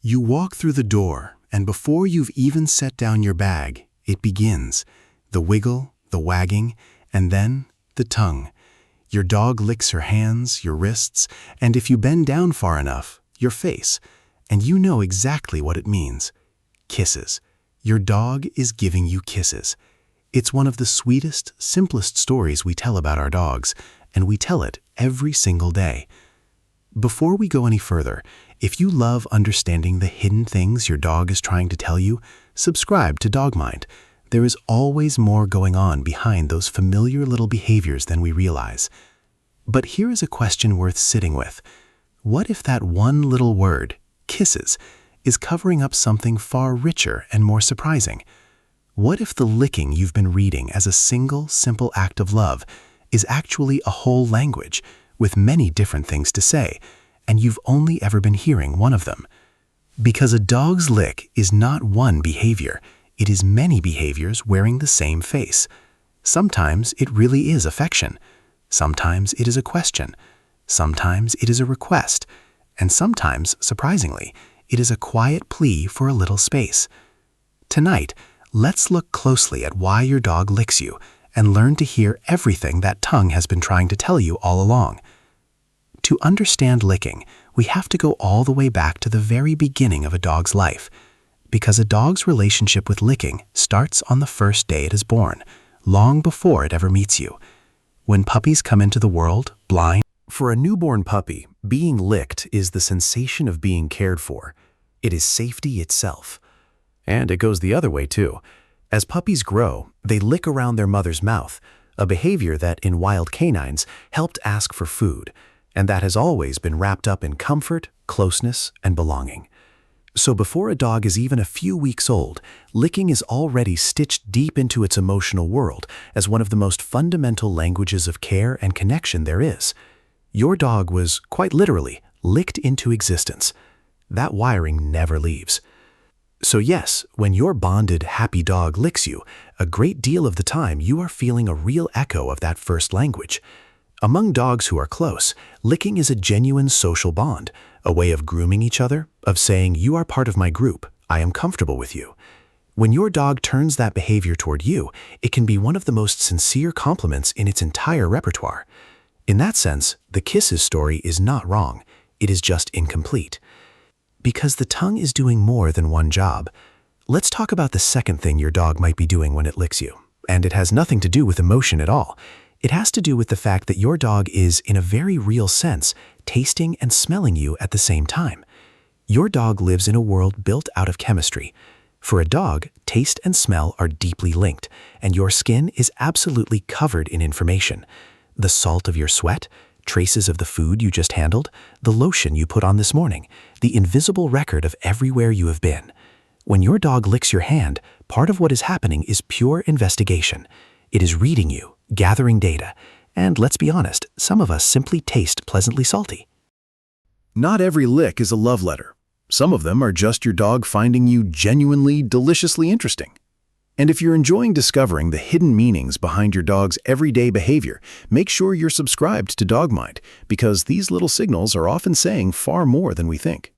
You walk through the door, and before you've even set down your bag, it begins. The wiggle, the wagging, and then the tongue. Your dog licks her hands, your wrists, and if you bend down far enough, your face. And you know exactly what it means. Kisses. Your dog is giving you kisses. It's one of the sweetest, simplest stories we tell about our dogs, and we tell it every single day. Before we go any further, if you love understanding the hidden things your dog is trying to tell you, subscribe to Dog Mind. There is always more going on behind those familiar little behaviors than we realize. But here is a question worth sitting with. What if that one little word, kisses, is covering up something far richer and more surprising? What if the licking you've been reading as a single, simple act of love is actually a whole language with many different things to say, and you've only ever been hearing one of them? Because a dog's lick is not one behavior, it is many behaviors wearing the same face. Sometimes it really is affection. Sometimes it is a question. Sometimes it is a request. And sometimes, surprisingly, it is a quiet plea for a little space. Tonight, let's look closely at why your dog licks you and learn to hear everything that tongue has been trying to tell you all along. To understand licking, we have to go all the way back to the very beginning of a dog's life, because a dog's relationship with licking starts on the first day it is born, long before it ever meets you. When puppies come into the world, blind. For a newborn puppy, being licked is the sensation of being cared for. It is safety itself. And it goes the other way too. As puppies grow, they lick around their mother's mouth, a behavior that in wild canines helped ask for food, and that has always been wrapped up in comfort, closeness, and belonging. So before a dog is even a few weeks old, licking is already stitched deep into its emotional world as one of the most fundamental languages of care and connection there is. Your dog was, quite literally, licked into existence. That wiring never leaves. So yes, when your bonded, happy dog licks you, a great deal of the time you are feeling a real echo of that first language. Among dogs who are close, licking is a genuine social bond, a way of grooming each other, of saying, "You are part of my group, I am comfortable with you." When your dog turns that behavior toward you, it can be one of the most sincere compliments in its entire repertoire. In that sense, the kisses story is not wrong, it is just incomplete. Because the tongue is doing more than one job. Let's talk about the second thing your dog might be doing when it licks you, and it has nothing to do with emotion at all. It has to do with the fact that your dog is, in a very real sense, tasting and smelling you at the same time. Your dog lives in a world built out of chemistry. For a dog, taste and smell are deeply linked, and your skin is absolutely covered in information. The salt of your sweat, traces of the food you just handled, the lotion you put on this morning, the invisible record of everywhere you have been. When your dog licks your hand, part of what is happening is pure investigation. It is reading you, gathering data, and let's be honest, some of us simply taste pleasantly salty. Not every lick is a love letter. Some of them are just your dog finding you genuinely, deliciously interesting. And if you're enjoying discovering the hidden meanings behind your dog's everyday behavior, make sure you're subscribed to Dog Mind, because these little signals are often saying far more than we think.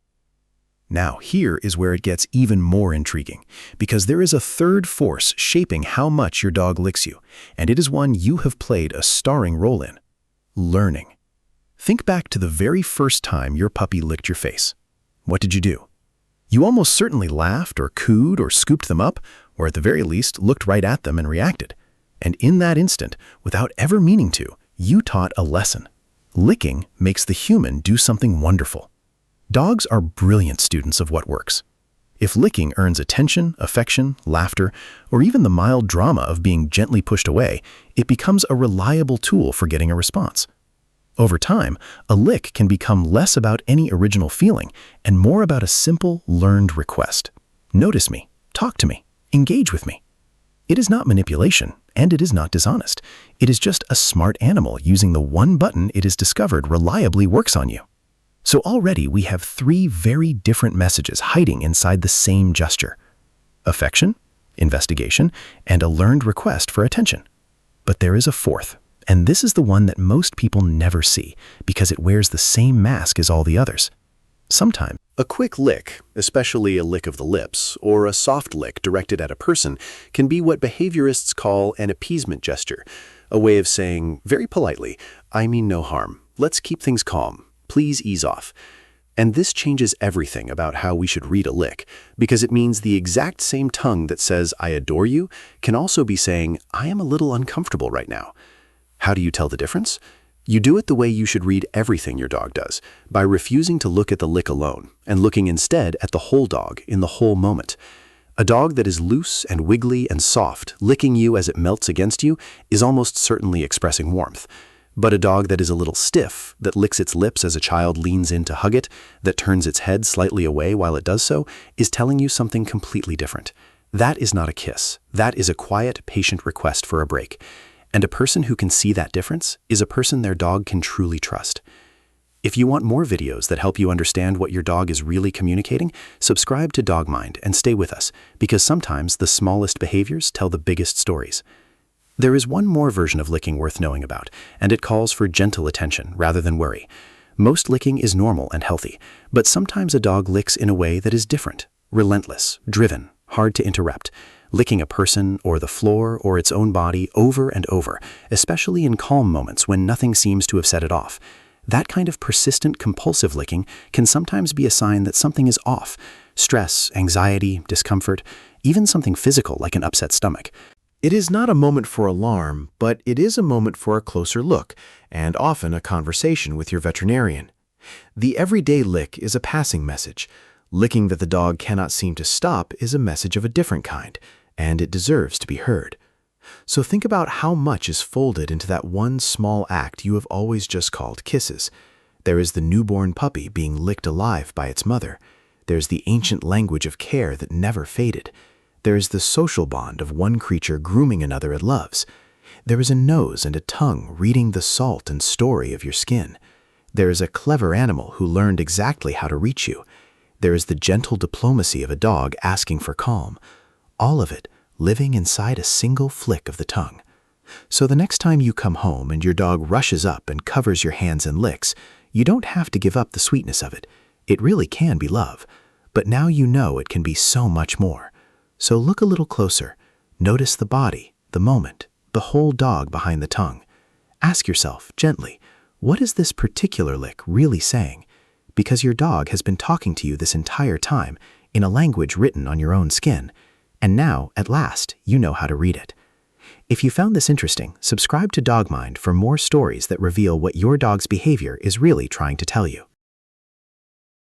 Now, here is where it gets even more intriguing, because there is a third force shaping how much your dog licks you, and it is one you have played a starring role in: learning. Think back to the very first time your puppy licked your face. What did you do? You almost certainly laughed or cooed or scooped them up, or at the very least looked right at them and reacted. And in that instant, without ever meaning to, you taught a lesson. Licking makes the human do something wonderful. Dogs are brilliant students of what works. If licking earns attention, affection, laughter, or even the mild drama of being gently pushed away, it becomes a reliable tool for getting a response. Over time, a lick can become less about any original feeling and more about a simple, learned request. Notice me, talk to me, engage with me. It is not manipulation, and it is not dishonest. It is just a smart animal using the one button it has discovered reliably works on you. So already we have three very different messages hiding inside the same gesture: affection, investigation, and a learned request for attention. But there is a fourth, and this is the one that most people never see because it wears the same mask as all the others. Sometimes A quick lick, especially a lick of the lips, or a soft lick directed at a person, can be what behaviorists call an appeasement gesture, a way of saying, very politely, "I mean no harm. Let's keep things calm. Please ease off." And this changes everything about how we should read a lick, because it means the exact same tongue that says, "I adore you," can also be saying, "I am a little uncomfortable right now." How do you tell the difference? You do it the way you should read everything your dog does, by refusing to look at the lick alone, and looking instead at the whole dog in the whole moment. A dog that is loose and wiggly and soft, licking you as it melts against you, is almost certainly expressing warmth. But a dog that is a little stiff, that licks its lips as a child leans in to hug it, that turns its head slightly away while it does so, is telling you something completely different. That is not a kiss. That is a quiet, patient request for a break. And a person who can see that difference is a person their dog can truly trust. If you want more videos that help you understand what your dog is really communicating, subscribe to DogMind and stay with us, because sometimes the smallest behaviors tell the biggest stories. There is one more version of licking worth knowing about, and it calls for gentle attention rather than worry. Most licking is normal and healthy, but sometimes a dog licks in a way that is different, relentless, driven, hard to interrupt, licking a person or the floor or its own body over and over, especially in calm moments when nothing seems to have set it off. That kind of persistent, compulsive licking can sometimes be a sign that something is off. Stress, anxiety, discomfort, even something physical like an upset stomach. It is not a moment for alarm, but it is a moment for a closer look, and often a conversation with your veterinarian. The everyday lick is a passing message. Licking that the dog cannot seem to stop is a message of a different kind, and it deserves to be heard. So think about how much is folded into that one small act you have always just called kisses. There is the newborn puppy being licked alive by its mother. There's the ancient language of care that never faded. There is the social bond of one creature grooming another it loves. There is a nose and a tongue reading the salt and story of your skin. There is a clever animal who learned exactly how to reach you. There is the gentle diplomacy of a dog asking for calm. All of it living inside a single flick of the tongue. So the next time you come home and your dog rushes up and covers your hands and licks, you don't have to give up the sweetness of it. It really can be love. But now you know it can be so much more. So look a little closer. Notice the body, the moment, the whole dog behind the tongue. Ask yourself gently, what is this particular lick really saying? Because your dog has been talking to you this entire time in a language written on your own skin. And now, at last, you know how to read it. If you found this interesting, subscribe to DogMind for more stories that reveal what your dog's behavior is really trying to tell you.